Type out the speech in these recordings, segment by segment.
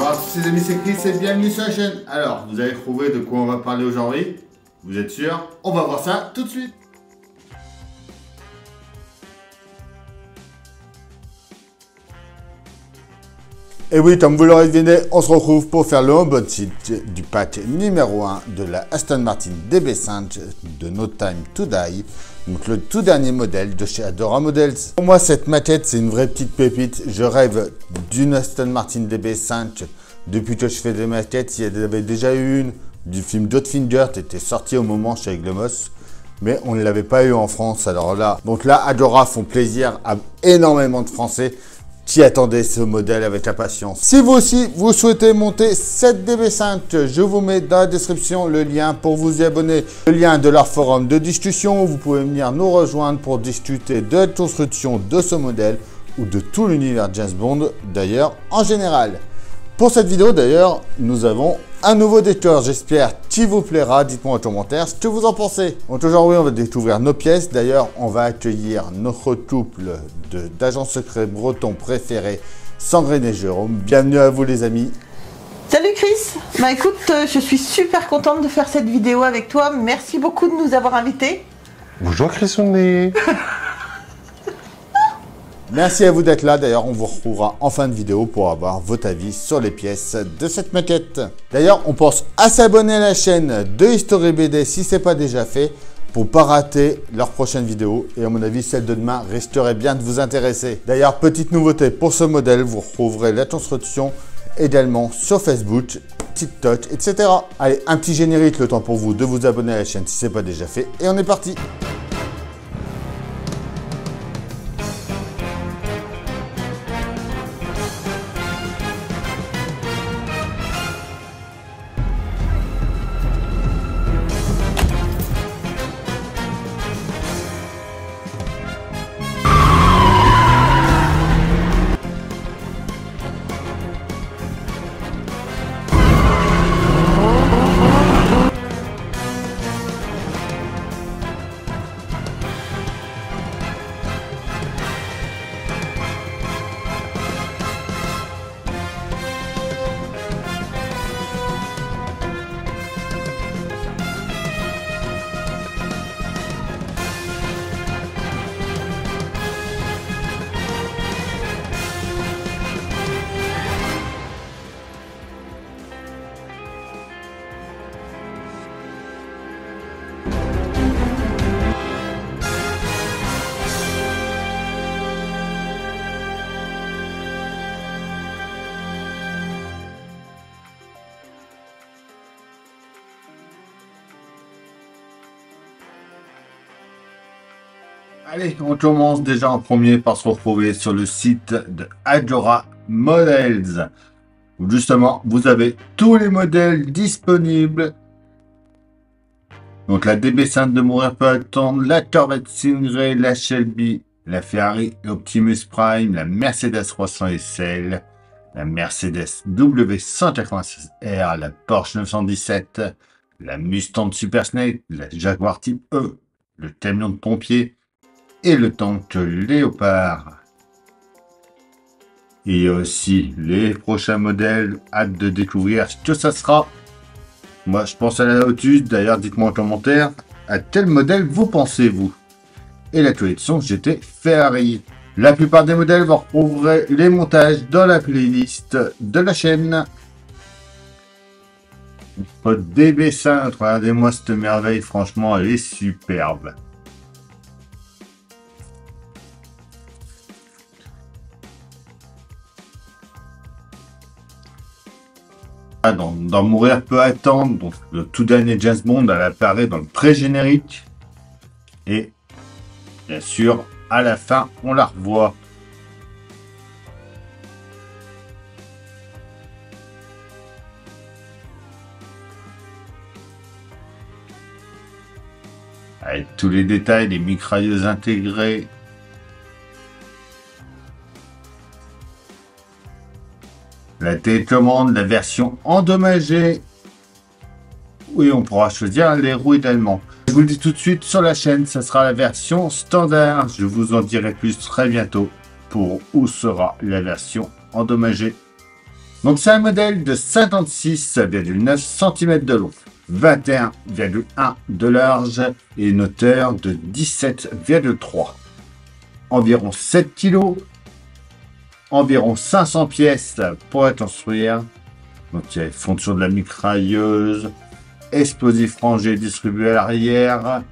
Bonjour à tous les amis, c'est Chris et bienvenue sur la chaîne. Alors, vous avez trouvé de quoi on va parler aujourd'hui? Vous êtes sûr? On va voir ça tout de suite. Et oui, comme vous l'aurez deviné, on se retrouve pour faire le unboxing du pack numéro 1 de la Aston Martin DB5 de No Time to Die. Donc le tout dernier modèle de chez Adora Models. Pour moi, cette maquette, c'est une vraie petite pépite. Je rêve d'une Aston Martin DB5 depuis que je fais des maquettes. Il y avait déjà eu une du film Goldfinger qui était sorti au moment chez Glemos. Mais on ne l'avait pas eu en France. Alors là, donc là, Adora font plaisir à énormément de Français qui attendaient ce modèle avec impatience. Si vous aussi, vous souhaitez monter cette DB5, je vous mets dans la description le lien pour vous y abonner. Le lien de leur forum de discussion, vous pouvez venir nous rejoindre pour discuter de la construction de ce modèle ou de tout l'univers James Bond, d'ailleurs, en général. Pour cette vidéo, d'ailleurs, nous avons un nouveau décor, j'espère qu'il vous plaira. Dites-moi en commentaire ce que vous en pensez. Donc aujourd'hui, on va découvrir nos pièces. D'ailleurs, on va accueillir notre couple d'agents secrets bretons préférés, Sandrine et Jérôme. Bienvenue à vous les amis. Salut Chris. Bah écoute, je suis super contente de faire cette vidéo avec toi. Merci beaucoup de nous avoir invités. Bonjour Chris, on est... Merci à vous d'être là. D'ailleurs, on vous retrouvera en fin de vidéo pour avoir votre avis sur les pièces de cette maquette. D'ailleurs, on pense à s'abonner à la chaîne de History BD si ce n'est pas déjà fait pour ne pas rater leur prochaine vidéo. Et à mon avis, celle de demain risquerait bien de vous intéresser. D'ailleurs, petite nouveauté pour ce modèle, vous retrouverez la construction également sur Facebook, TikTok, etc. Allez, un petit générique, le temps pour vous de vous abonner à la chaîne si ce n'est pas déjà fait. Et on est parti. Allez, on commence déjà en premier par se retrouver sur le site de Adora Models, où justement vous avez tous les modèles disponibles. Donc la DB5 de Mourir peut attendre, la Corvette Stingray, la Shelby, la Ferrari Optimus Prime, la Mercedes 300 SL, la Mercedes W196R, la Porsche 917, la Mustang Super Snake, la Jaguar Type E, le camion de pompier, et le tank Léopard. Il y a aussi les prochains modèles, hâte de découvrir ce que ça sera. Moi je pense à la Lotus, d'ailleurs dites-moi en commentaire à quel modèle vous pensez-vous. Et la collection GT Ferrari. La plupart des modèles, vous retrouverez les montages dans la playlist de la chaîne. Votre DB5, regardez-moi cette merveille, franchement elle est superbe. Dans Mourir peut attendre, donc le tout dernier James Bond, elle apparaît dans le pré-générique. Et bien sûr, à la fin, on la revoit. Avec tous les détails, les mitrailleuses intégrées. La télécommande, la version endommagée. Oui, on pourra choisir les roues également. Je vous le dis tout de suite, sur la chaîne, ça sera la version standard. Je vous en dirai plus très bientôt pour où sera la version endommagée. Donc c'est un modèle de 56,9 cm de long, 21,1 de large et une hauteur de 17,3. Environ 7 kg, environ 500 pièces pour la construire. Donc il y a fonction de la mitrailleuse, explosif rangé distribué à l'arrière,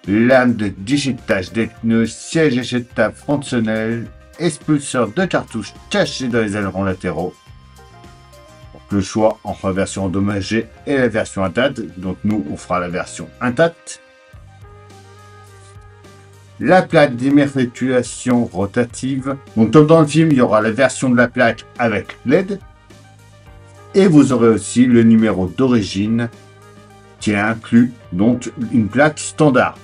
lame de digitage des pneus, siège éjectable fonctionnel, expulseur de cartouches caché dans les ailerons latéraux. Donc, le choix entre la version endommagée et la version intacte. Donc nous, on fera la version intacte. La plaque d'immatriculation rotative. Donc comme dans le film, il y aura la version de la plaque avec LED. Et vous aurez aussi le numéro d'origine qui est inclus, donc une plaque standard.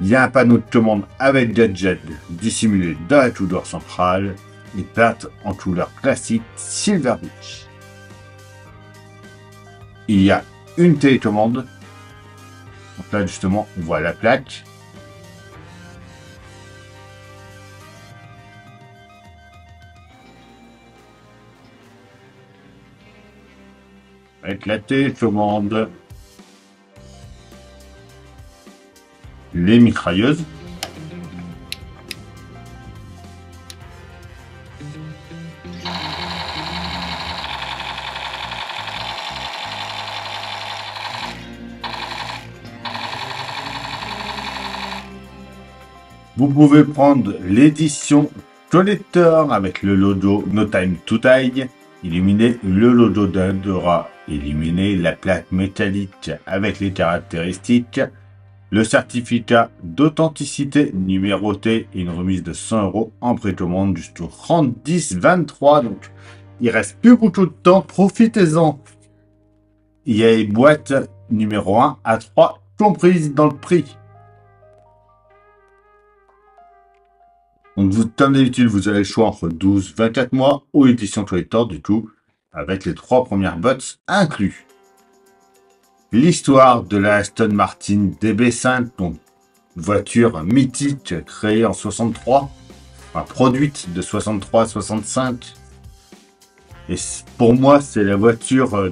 Il y a un panneau de commande avec gadget dissimulé dans la couleur centrale et peinte en couleur classique Silver Beach. Il y a une télécommande. Donc là justement on voit la plaque. Avec la télécommande. Les mitrailleuses. Vous pouvez prendre l'édition collector avec le logo No Time to Die, éliminer le logo d'Andorra, éliminer la plaque métallique avec les caractéristiques, le certificat d'authenticité numéroté et une remise de 100 € en précommande jusqu'au 30/10/23. Donc, il reste plus beaucoup de temps. Profitez-en. Il y a les boîtes numéro 1 à 3 comprises dans le prix. Donc, comme d'habitude, vous avez le choix entre 12-24 mois ou édition collector, du coup, avec les 3 premières bots inclus. L'histoire de la Aston Martin DB5, donc voiture mythique créée en 63, enfin, produite de 63 à 65. Et pour moi, c'est la voiture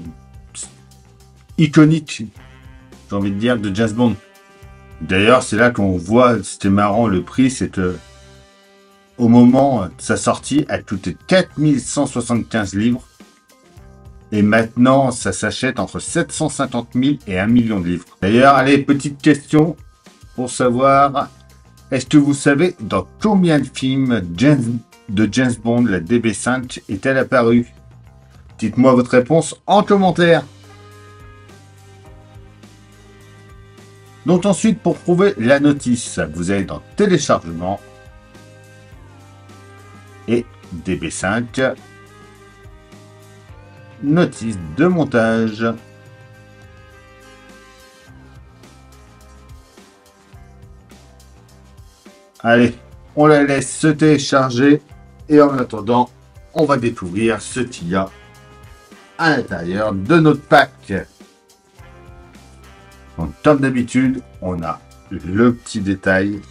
iconique, j'ai envie de dire, de James Bond. D'ailleurs, c'est là qu'on voit, c'était marrant, le prix, c'est que au moment de sa sortie, elle coûtait 4175 livres. Et maintenant, ça s'achète entre 750 000 et 1 million de livres. D'ailleurs, allez, petite question pour savoir, est-ce que vous savez dans combien de films de James Bond la DB5 est-elle apparue? Dites-moi votre réponse en commentaire. Donc ensuite, pour prouver la notice, vous allez dans téléchargement et DB5. Notice de montage. Allez, on la laisse se télécharger et en attendant, on va découvrir ce qu'il y a à l'intérieur de notre pack. Donc, comme d'habitude, on a le petit détail.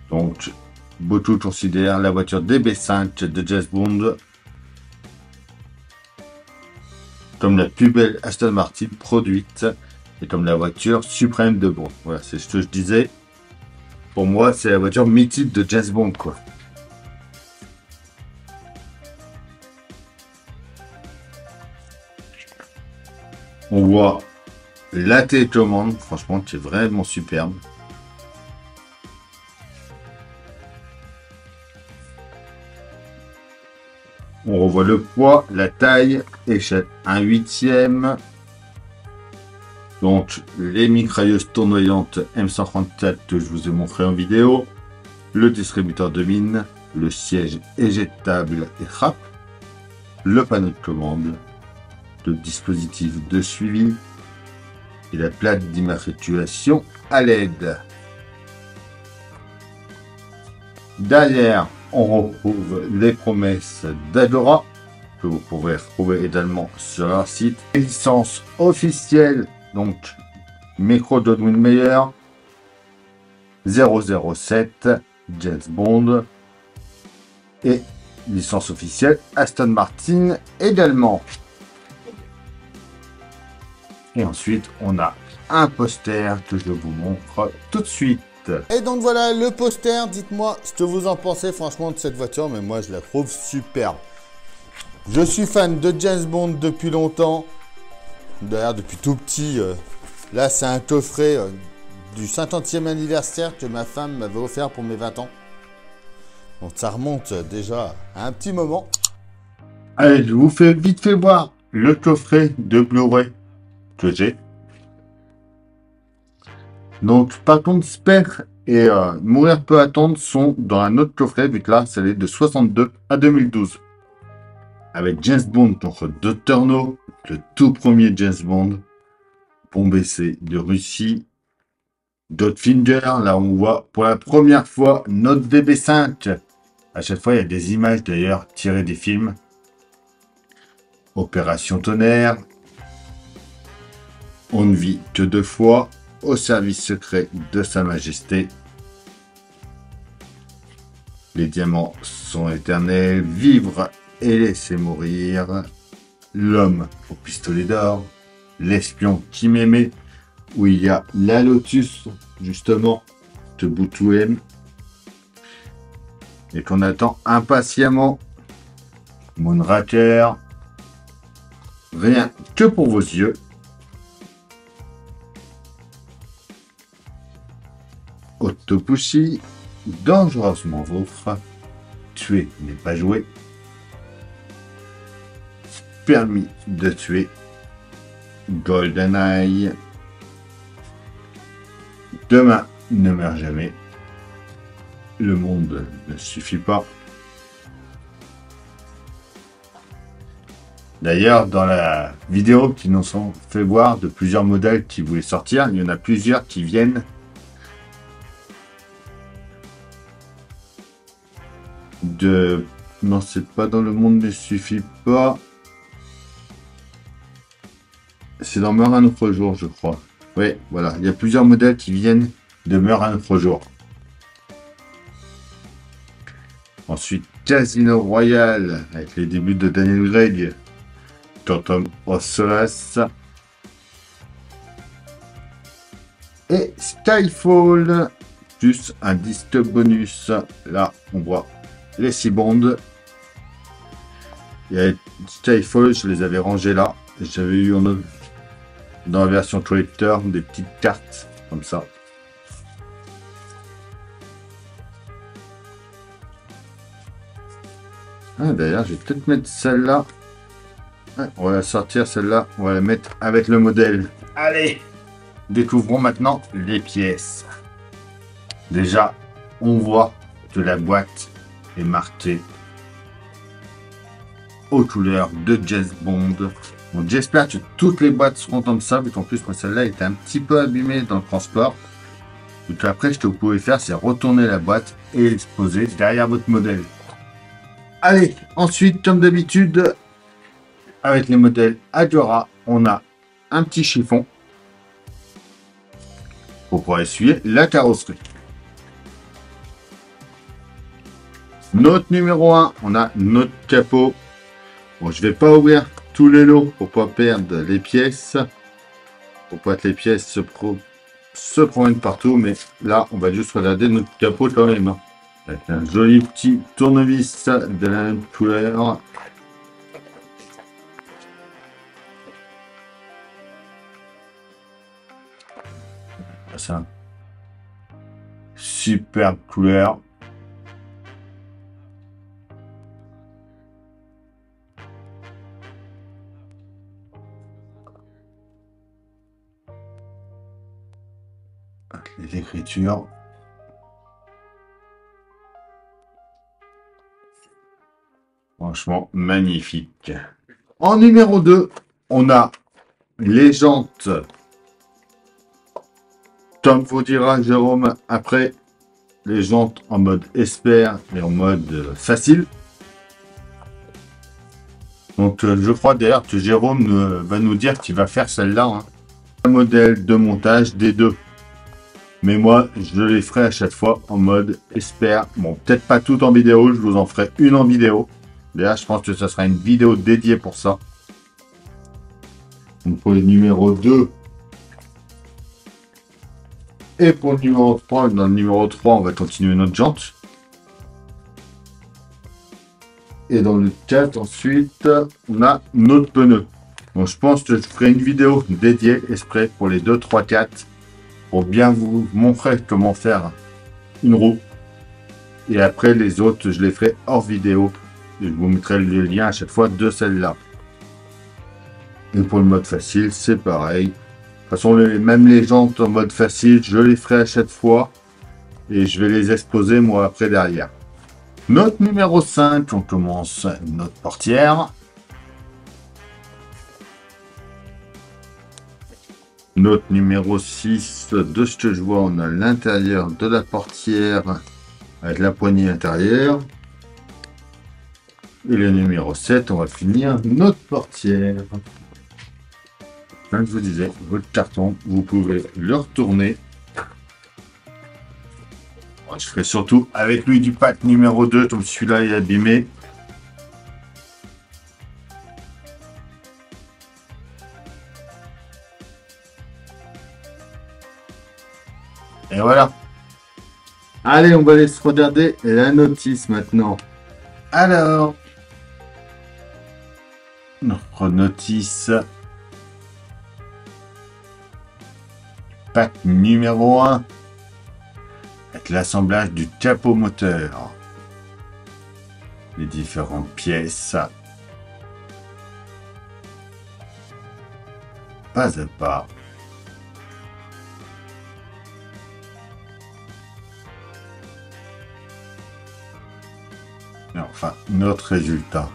Donc, beaucoup considèrent la voiture DB5 de James Bond comme la plus belle Aston Martin produite et comme la voiture suprême de Bond. Voilà, c'est ce que je disais. Pour moi, c'est la voiture mythique de James Bond, quoi. On voit la télécommande, franchement, qui est vraiment superbe. On revoit le poids, la taille, échelle 1/8. Donc les mitrailleuses tournoyantes M134 que je vous ai montré en vidéo, le distributeur de mine, le siège éjectable et rap, le panneau de commande, le dispositif de suivi et la plaque d'immatriculation à LED. Derrière, on retrouve les promesses d'Andorra, que vous pourrez retrouver également sur leur site. Les licences officielles, donc Metro-Goldwyn-Mayer, 007, James Bond et licence officielle Aston Martin également. Et ensuite, on a un poster que je vous montre tout de suite. Et donc voilà le poster, dites-moi ce que vous en pensez franchement de cette voiture, mais moi je la trouve superbe. Je suis fan de James Bond depuis longtemps, d'ailleurs depuis tout petit. Là c'est un coffret du 50e anniversaire que ma femme m'avait offert pour mes 20 ans. Donc ça remonte déjà à un petit moment. Allez, je vous fais vite fait voir le coffret de Blu-ray que j'ai. Donc par contre Spare et Mourir peut attendre sont dans un autre coffret, vu que là ça est de 62 à 2012. Avec James Bond contre Dr. No, le tout premier James Bond. Bombe essai de Russie. Goldfinger, là on voit pour la première fois notre DB5. À chaque fois il y a des images d'ailleurs tirées des films. Opération Tonnerre. On ne vit que 2 fois. Au service secret de Sa Majesté. Les diamants sont éternels. Vivre et laisser mourir. L'homme au pistolet d'or. L'espion qui m'aimait. Où il y a la Lotus, justement, de Boutou M. Et qu'on attend impatiemment. Moonraker. Rien que pour vos yeux. Octopussy, dangereusement vôtre, tuer n'est pas jouer, permis de tuer, GoldenEye, demain ne meurt jamais, le monde ne suffit pas. D'ailleurs, dans la vidéo qui nous ont fait voir de plusieurs modèles qui voulaient sortir, il y en a plusieurs qui viennent de... Non, c'est pas dans le monde ne suffit pas. C'est dans Meurt un autre jour, je crois. Oui, voilà. Il y a plusieurs modèles qui viennent de Meurt un autre jour. Ensuite, Casino Royale, avec les débuts de Daniel Craig. Quantum of Solace. Et Skyfall, plus un disque bonus. Là, on voit les 6 Bonds. Et Skyfall, je les avais rangés là. J'avais eu dans la version collector des petites cartes comme ça. Ah, d'ailleurs, je vais peut-être mettre celle-là. Ouais, on va la sortir celle-là. On va la mettre avec le modèle. Allez, découvrons maintenant les pièces. Déjà, on voit que la boîte est marquée aux couleurs de James Bond. Donc j'espère que toutes les boîtes seront comme ça, vu qu'en plus moi celle-là était un petit peu abîmée dans le transport. Donc après ce que vous pouvez faire, c'est retourner la boîte et l'exposer derrière votre modèle. Allez, ensuite comme d'habitude, avec les modèles Agora, on a un petit chiffon pour pouvoir essuyer la carrosserie. Note numéro 1, on a notre capot. Bon, je vais pas ouvrir tous les lots pour pas perdre les pièces. Pour pas que les pièces se promènent partout. Mais là, on va juste regarder notre capot quand même. Avec un joli petit tournevis de la même couleur. C'est un superbe couleur. Les écritures. Franchement, magnifique. En numéro 2, on a les jantes. Comme vous dira Jérôme, après, les jantes en mode expert et en mode facile. Donc, je crois d'ailleurs que Jérôme va nous dire qu'il va faire celle-là. Un modèle de montage des deux. Mais moi, je les ferai à chaque fois en mode expert. Bon, peut-être pas tout en vidéo, je vous en ferai une en vidéo. D'ailleurs, je pense que ce sera une vidéo dédiée pour ça. Donc pour le numéro 2 et pour le numéro 3, dans le numéro 3, on va continuer notre jante. Et dans le 4, ensuite, on a notre pneu. Donc je pense que je ferai une vidéo dédiée exprès pour les 2, 3, 4 pour bien vous montrer comment faire une roue. Et après, les autres, je les ferai hors vidéo. Et je vous mettrai le lien à chaque fois de celle-là. Et pour le mode facile, c'est pareil. De toute façon, même les jantes en mode facile, je les ferai à chaque fois. Et je vais les exposer, moi, après, derrière. Note numéro 5, on commence notre portière. Note numéro 6, de ce que je vois, on a l'intérieur de la portière avec la poignée intérieure. Et le numéro 7, on va finir notre portière. Comme je vous disais, votre carton, vous pouvez le retourner. Je ferai surtout avec lui du pack numéro 2, comme celui-là est abîmé. Et voilà. Allez, on va aller se regarder la notice maintenant. Alors, notre notice. Pack numéro 1. Avec l'assemblage du capot moteur. Les différentes pièces. Pas à pas. Et enfin, notre résultat.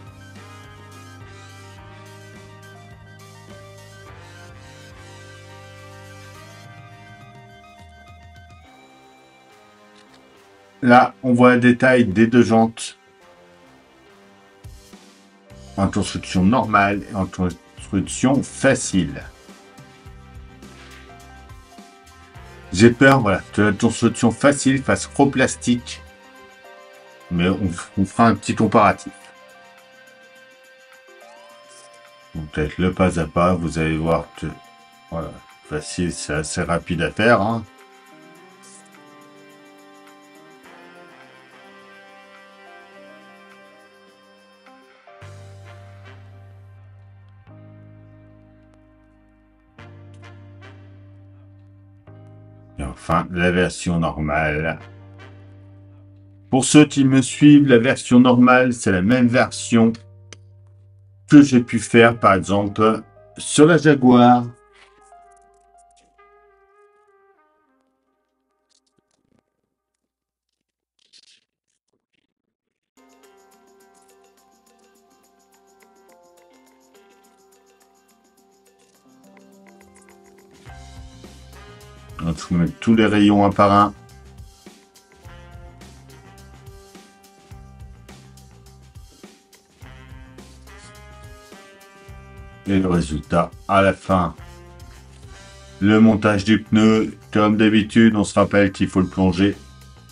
Là, on voit le détail des deux jantes. En construction normale et en construction facile. J'ai peur, voilà, que la construction facile fasse trop plastique. Mais on fera un petit comparatif. Donc, peut-être le pas à pas, vous allez voir que voilà, facile, c'est assez rapide à faire. Hein. Et enfin, la version normale. Pour ceux qui me suivent, la version normale, c'est la même version que j'ai pu faire, par exemple, sur la Jaguar. Donc, je vous mets tous les rayons un par un. Et le résultat à la fin. Le montage du pneu, comme d'habitude, on se rappelle qu'il faut le plonger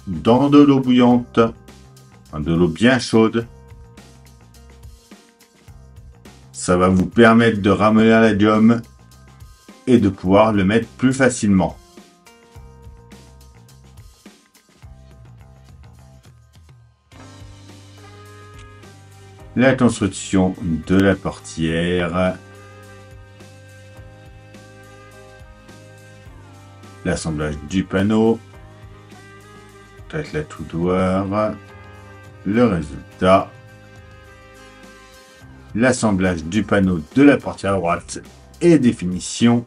dans de l'eau bouillante, de l'eau bien chaude. Ça va vous permettre de ramollir la gomme et de pouvoir le mettre plus facilement. La construction de la portière. L'assemblage du panneau. Peut-être la toudoire. Le résultat. L'assemblage du panneau de la portière droite et définition.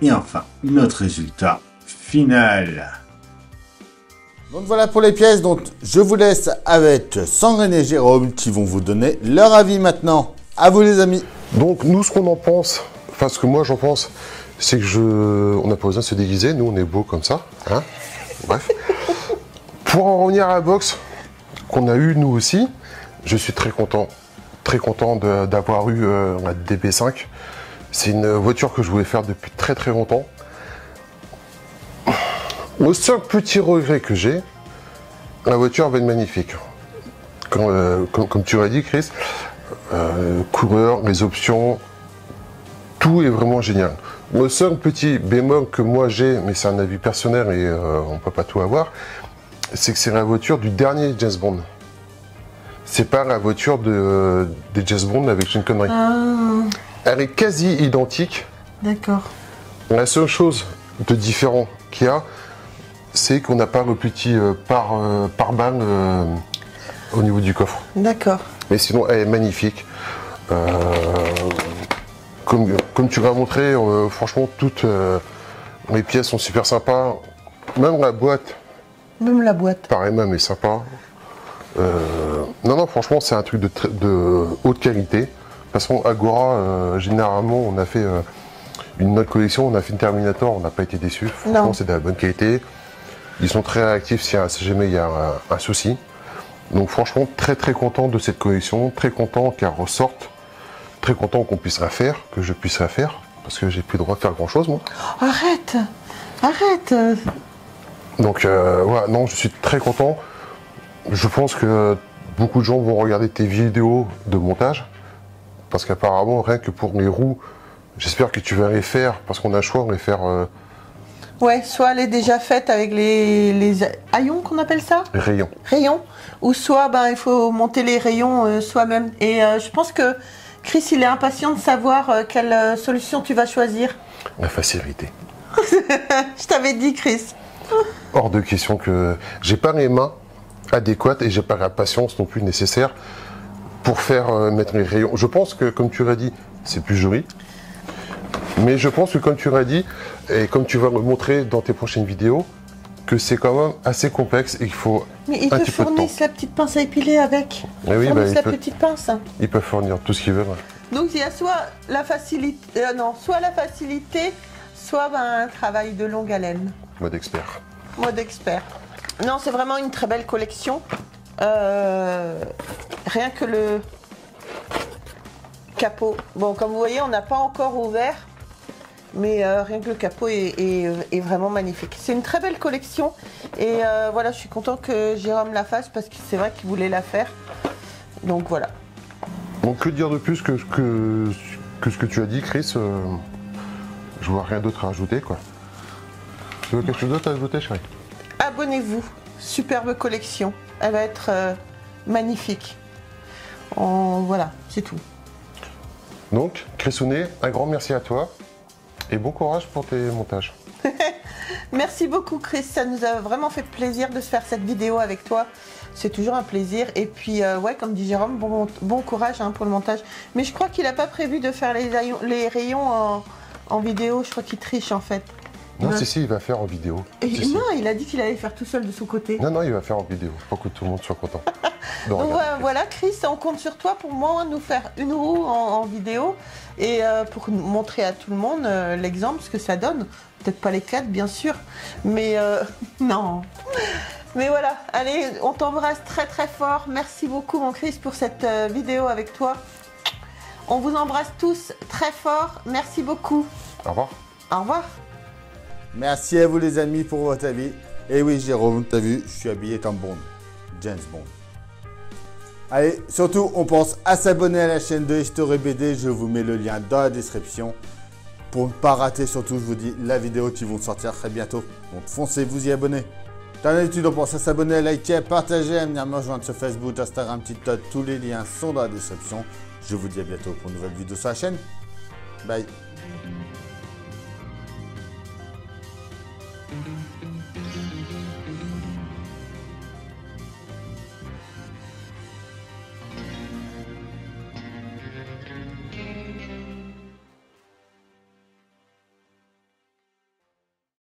Et enfin, notre résultat final. Donc voilà pour les pièces, donc je vous laisse avec Sandrine et Jérôme qui vont vous donner leur avis maintenant. À vous les amis. Donc nous, ce qu'on en pense, enfin ce que moi j'en pense, c'est que on n'a pas besoin de se déguiser, nous on est beau comme ça, hein. Bref. Pour en revenir à la box qu'on a eu nous aussi, je suis très content d'avoir eu la DB5. C'est une voiture que je voulais faire depuis très longtemps. Le seul petit regret que j'ai, la voiture va être magnifique. Comme tu l'as dit, Chris, couleur, les options, tout est vraiment génial. Le seul petit bémol que moi j'ai, mais c'est un avis personnel et on ne peut pas tout avoir, c'est que c'est la voiture du dernier James Bond. C'est pas la voiture des James Bond avec une connerie. Elle est quasi identique. D'accord. La seule chose de différent qu'il y a, c'est qu'on n'a pas le petit pare-balles au niveau du coffre. D'accord. Mais sinon, elle est magnifique. Comme tu l'as montré, franchement, toutes les pièces sont super sympas. Même la boîte. Même la boîte. Pareil, même est sympa. Non, franchement, c'est un truc de haute qualité. De toute façon, Agora, généralement, on a fait une autre collection, on a fait une Terminator, on n'a pas été déçus. Franchement, c'est de la bonne qualité. Ils sont très réactifs si jamais il y a un souci. Donc franchement, très content de cette collection, très content qu'elle ressorte, très content qu'on puisse la faire, que je puisse la faire, parce que j'ai plus le droit de faire grand chose moi. Arrête. Donc voilà, non, je suis très content. Je pense que beaucoup de gens vont regarder tes vidéos de montage, parce qu'apparemment, rien que pour les roues, j'espère que tu vas les faire, parce qu'on a le choix de les faire... Ouais, soit elle est déjà faite avec les haillons qu'on appelle ça. Rayons. Rayons. Ou soit il faut monter les rayons soi-même. Et je pense que Chris, il est impatient de savoir quelle solution tu vas choisir. La facilité. Je t'avais dit, Chris. Hors de question que j'ai pas les mains adéquates et j'ai pas la patience non plus nécessaire pour faire mettre les rayons. Je pense que, comme tu l'as dit, c'est plus joli. Mais je pense que comme tu l'as dit, et comme tu vas le montrer dans tes prochaines vidéos, que c'est quand même assez complexe et qu'il faut Mais ils un te petit peu de temps. fournissent la petite pince à épiler avec. Mais oui, Fournissent la petite pince. Ils peuvent fournir tout ce qu'ils veulent. Donc il y a soit la facilité, soit un travail de longue haleine. Mode expert. Mode expert. Non, c'est vraiment une très belle collection. Rien que le capot. Bon, comme vous voyez, on n'a pas encore ouvert. Mais rien que le capot est vraiment magnifique. C'est une très belle collection. Et voilà, je suis content que Jérôme la fasse parce que c'est vrai qu'il voulait la faire. Donc voilà. Donc que dire de plus que ce que tu as dit, Chris. Je vois rien d'autre à ajouter, quoi. Tu veux quelque chose d'autre à ajouter, chérie? Abonnez-vous. Superbe collection. Elle va être magnifique. Voilà, c'est tout. Donc, Chrisounet, un grand merci à toi. Et bon courage pour tes montages. Merci beaucoup Chris, ça nous a vraiment fait plaisir de se faire cette vidéo avec toi. C'est toujours un plaisir. Et puis ouais, comme dit Jérôme, bon courage pour le montage. Mais je crois qu'il n'a pas prévu de faire les rayons en vidéo. Je crois qu'il triche en fait. Non, si, il va faire en vidéo. Non, il a dit qu'il allait faire tout seul de son côté. Non, il va faire en vidéo pour que tout le monde soit content. Donc voilà Chris, on compte sur toi pour nous faire une roue en vidéo et pour montrer à tout le monde l'exemple, ce que ça donne. Peut-être pas les 4 bien sûr, mais non. Mais voilà, allez, on t'embrasse très fort. Merci beaucoup mon Chris pour cette vidéo avec toi. On vous embrasse tous très fort. Merci beaucoup. Au revoir. Au revoir. Merci à vous les amis pour votre avis. Et oui Jérôme, t'as vu, je suis habillé comme Bond. James Bond. Allez, surtout, on pense à s'abonner à la chaîne de History BD. Je vous mets le lien dans la description. Pour ne pas rater, surtout, je vous dis, la vidéo qui vont sortir très bientôt. Donc foncez, vous y abonner. Dans l'habitude, on pense à s'abonner, à liker, à partager, à venir me rejoindre sur Facebook, Instagram, TikTok. Tous les liens sont dans la description. Je vous dis à bientôt pour une nouvelle vidéo sur la chaîne. Bye.